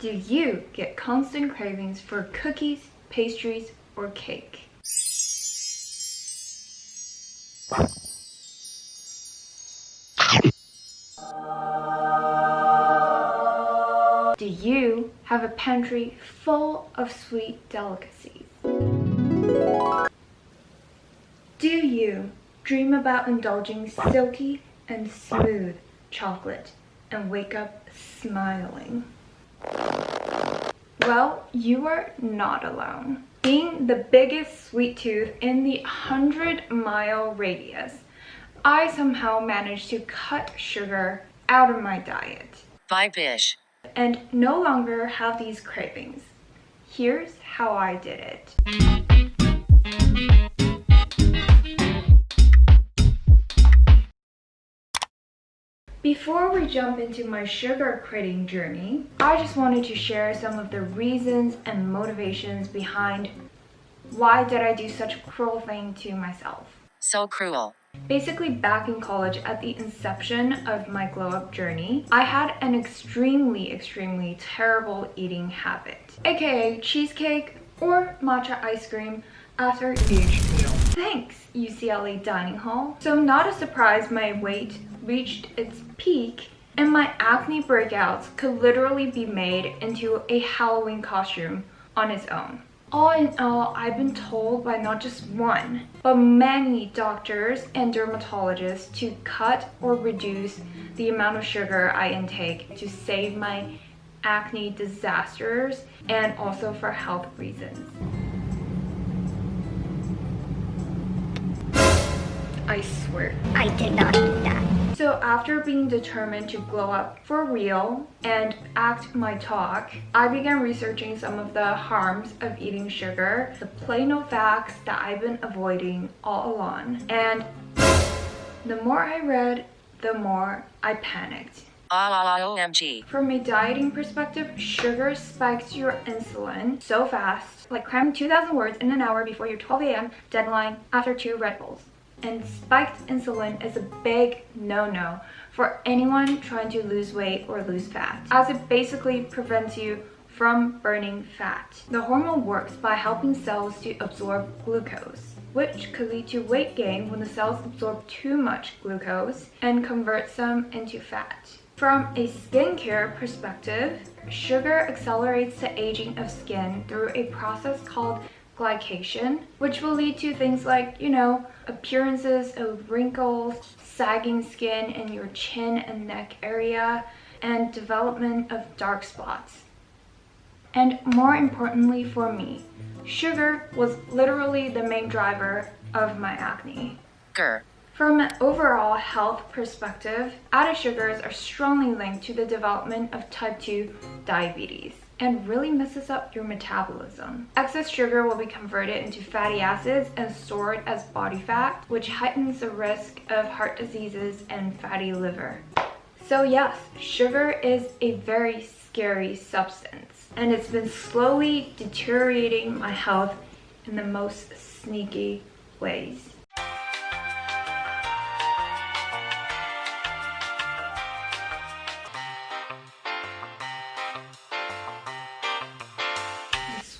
Do you get constant cravings for cookies, pastries, or cake? Do you have a pantry full of sweet delicacies? Do you dream about indulging silky and smooth chocolate and wake up smiling? Well, you are not alone. Being the biggest sweet tooth in the 100-mile radius, I somehow managed to cut sugar out of my diet. Bye-bish. And no longer have these cravings. Here's how I did it. Before we jump into my sugar quitting journey, I just wanted to share some of the reasons and motivations behind why did I do such a cruel thing to myself. So cruel. Basically, back in college at the inception of my glow up journey, I had an extremely terrible eating habit, aka cheesecake or matcha ice cream after each meal. Thanks, UCLA dining hall. So not a surprise my weight reached its peak and my acne breakouts could literally be made into a Halloween costume on its own. All in all, I've been told by not just one, but many doctors and dermatologists to cut or reduce the amount of sugar I intake to save my acne disasters and also for health reasons. I swear, I did not do that. So after being determined to glow up for real and act my talk, I began researching some of the harms of eating sugar, the plain old facts that I've been avoiding all along. And the more I read, the more I panicked. OMG. From a dieting perspective, sugar spikes your insulin so fast, like cramming 2,000 words in an hour before your 12 a.m. deadline after 2 Red Bulls. And spiked insulin is a big no-no for anyone trying to lose weight or lose fat, as it basically prevents you from burning fat. The hormone works by helping cells to absorb glucose, which could lead to weight gain when the cells absorb too much glucose and converts them into fat. From a skincare perspective, sugar accelerates the aging of skin through a process called glycation, which will lead to things like, appearances of wrinkles, sagging skin in your chin and neck area, and development of dark spots. And more importantly for me, sugar was literally the main driver of my acne. From an overall health perspective, added sugars are strongly linked to the development of type 2 diabetes and really messes up your metabolism. Excess sugar will be converted into fatty acids and stored as body fat, which heightens the risk of heart diseases and fatty liver. So yes, sugar is a very scary substance, and it's been slowly deteriorating my health in the most sneaky ways.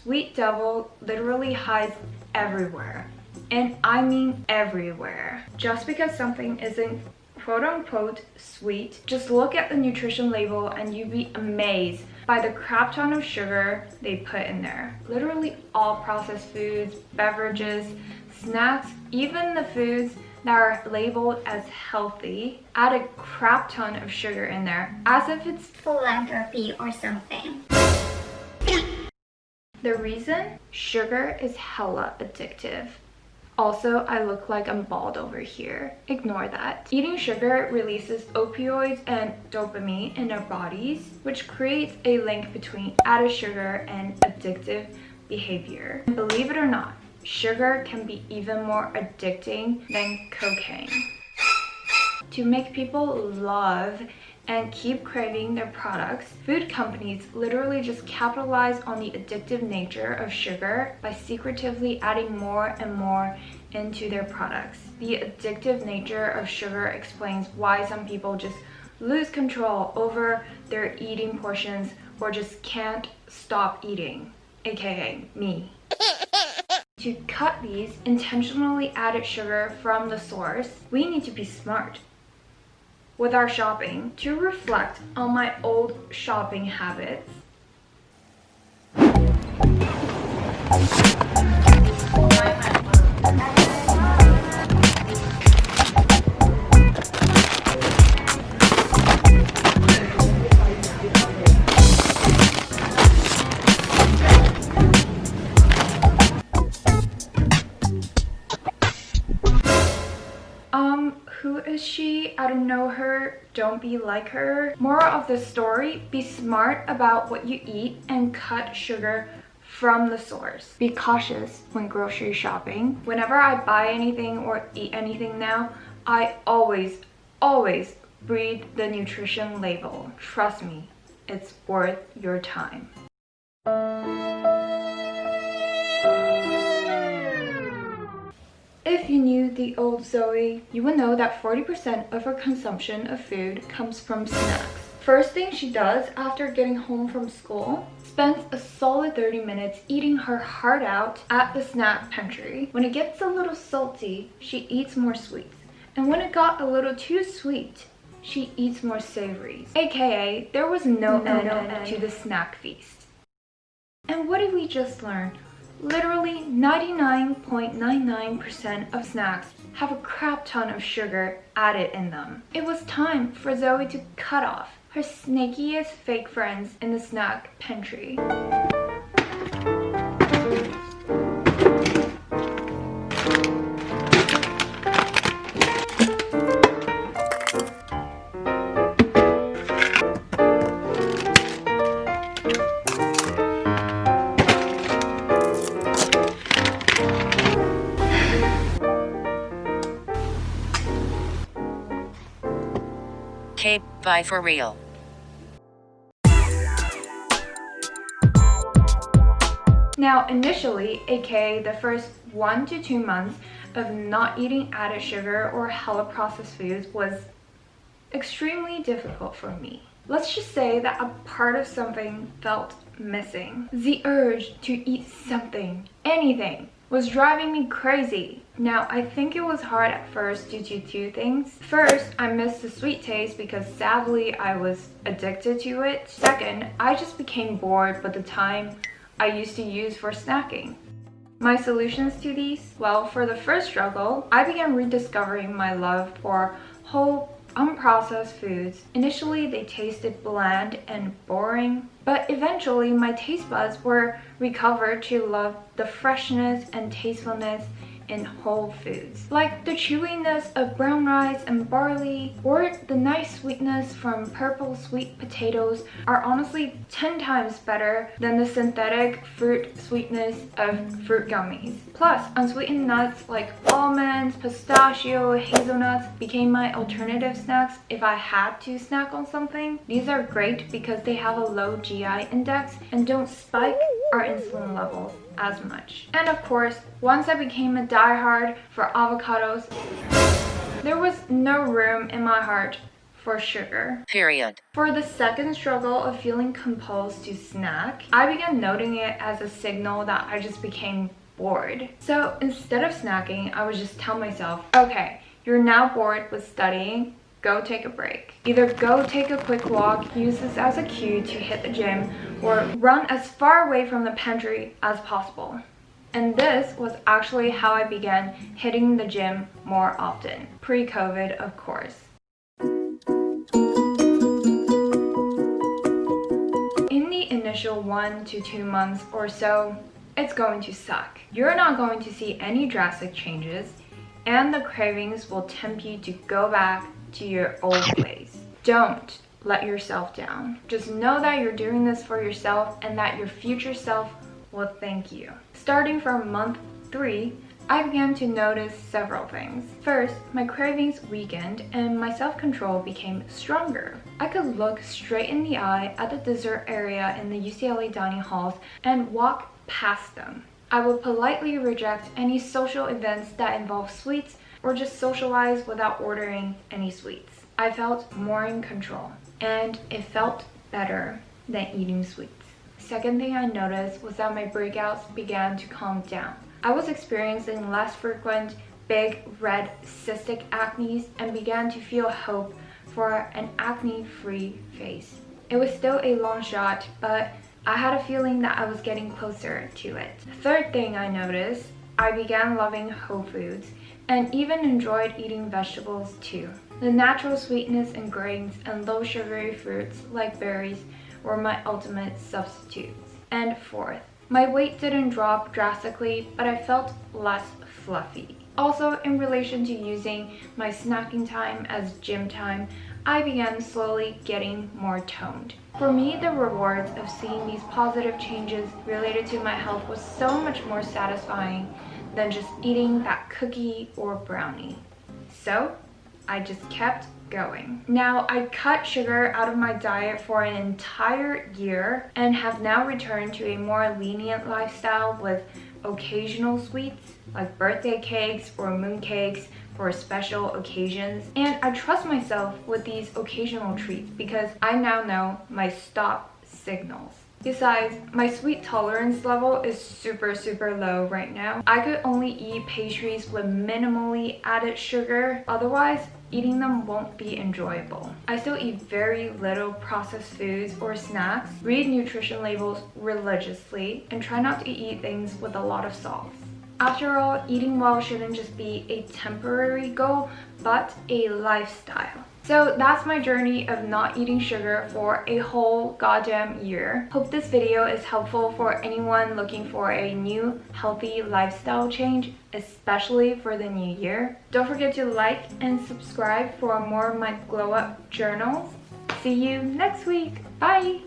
Sweet devil literally hides everywhere, and I mean everywhere. Just because something isn't quote-unquote sweet, just look at the nutrition label and you'd be amazed by the crap ton of sugar they put in there. Literally all processed foods, beverages, snacks, even the foods that are labeled as healthy add a crap ton of sugar in there, as if it's philanthropy or something. The reason? Sugar is hella addictive. Also, I look like I'm bald over here. Ignore that. Eating sugar releases opioids and dopamine in our bodies, which creates a link between added sugar and addictive behavior. And believe it or not, sugar can be even more addicting than cocaine. To make people love and keep craving their products, food companies literally just capitalize on the addictive nature of sugar by secretively adding more and more into their products. The addictive nature of sugar explains why some people just lose control over their eating portions or just can't stop eating, aka me. To cut these intentionally added sugar from the source, we need to be smart with our shopping to reflect on my old shopping habits. Who is she? I don't know her. Don't be like her. Moral of the story, be smart about what you eat and cut sugar from the source. Be cautious when grocery shopping. Whenever I buy anything or eat anything now, I always read the nutrition label. Trust me, it's worth your time. If you knew the old Zoe, you would know that 40% of her consumption of food comes from snacks. First thing she does after getting home from school, spends a solid 30 minutes eating her heart out at the snack pantry. When it gets a little salty, she eats more sweets. And when it got a little too sweet, she eats more savories. AKA, there was no end to the snack feast. And what did we just learn? Literally 99.99% of snacks have a crap ton of sugar added in them. It was time for Zoe to cut off her snakiest fake friends in the snack pantry. Bye for real. Now, initially, aka the first 1 to 2 months of not eating added sugar or hella processed foods was extremely difficult for me. Let's just say that a part of something felt missing. The urge to eat something, anything, was driving me crazy. Now, I think it was hard at first due to two things. First, I missed the sweet taste because sadly I was addicted to it. Second, I just became bored with the time I used to use for snacking. My solutions to these? Well, for the first struggle, I began rediscovering my love for whole unprocessed foods. Initially, they tasted bland and boring, but eventually my taste buds were recovered to love the freshness and tastefulness in whole foods. Like the chewiness of brown rice and barley, or the nice sweetness from purple sweet potatoes are honestly 10 times better than the synthetic fruit sweetness of fruit gummies. Plus, unsweetened nuts like almonds, pistachio, hazelnuts became my alternative snacks if I had to snack on something. These are great because they have a low GI index and don't spike our insulin levels as much. And of course, once I became a diehard for avocados, there was no room in my heart for sugar. Period. For the second struggle of feeling compelled to snack, I began noting it as a signal that I just became bored. So instead of snacking, I would just tell myself, okay, you're now bored with studying, go take a break. Either go take a quick walk, use this as a cue to hit the gym, or run as far away from the pantry as possible. And this was actually how I began hitting the gym more often. Pre-COVID, of course. In the initial 1 to 2 months or so, it's going to suck. You're not going to see any drastic changes, and the cravings will tempt you to go back to your old ways. Don't let yourself down. Just know that you're doing this for yourself and that your future self will thank you. Starting from month 3, I began to notice several things. First, my cravings weakened and my self-control became stronger. I could look straight in the eye at the dessert area in the UCLA dining halls and walk past them. I would politely reject any social events that involve sweets or just socialize without ordering any sweets. I felt more in control, and it felt better. than eating sweets. Second thing I noticed was that my breakouts began to calm down. I was experiencing less frequent, big, red, cystic acne and began to feel hope for an acne-free face. It was still a long shot, but I had a feeling that I was getting closer to it. Third thing I noticed, I began loving whole foods and even enjoyed eating vegetables too. The natural sweetness in grains and low sugary fruits like berries were my ultimate substitutes. And fourth, my weight didn't drop drastically, but I felt less fluffy. Also, in relation to using my snacking time as gym time, I began slowly getting more toned. For me, the rewards of seeing these positive changes related to my health was so much more satisfying than just eating that cookie or brownie. So, I just kept going. Now, I cut sugar out of my diet for an entire year and have now returned to a more lenient lifestyle with occasional sweets like birthday cakes or mooncakes for special occasions. And I trust myself with these occasional treats because I now know my stop signals. Besides, my sweet tolerance level is super low right now. I could only eat pastries with minimally added sugar, otherwise eating them won't be enjoyable. I still eat very little processed foods or snacks, read nutrition labels religiously, and try not to eat things with a lot of salt. After all, eating well shouldn't just be a temporary goal, but a lifestyle. So that's my journey of not eating sugar for a whole goddamn year. Hope this video is helpful for anyone looking for a new healthy lifestyle change, especially for the new year. Don't forget to like and subscribe for more of my glow up journals. See you next week. Bye!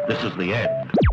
This is the end.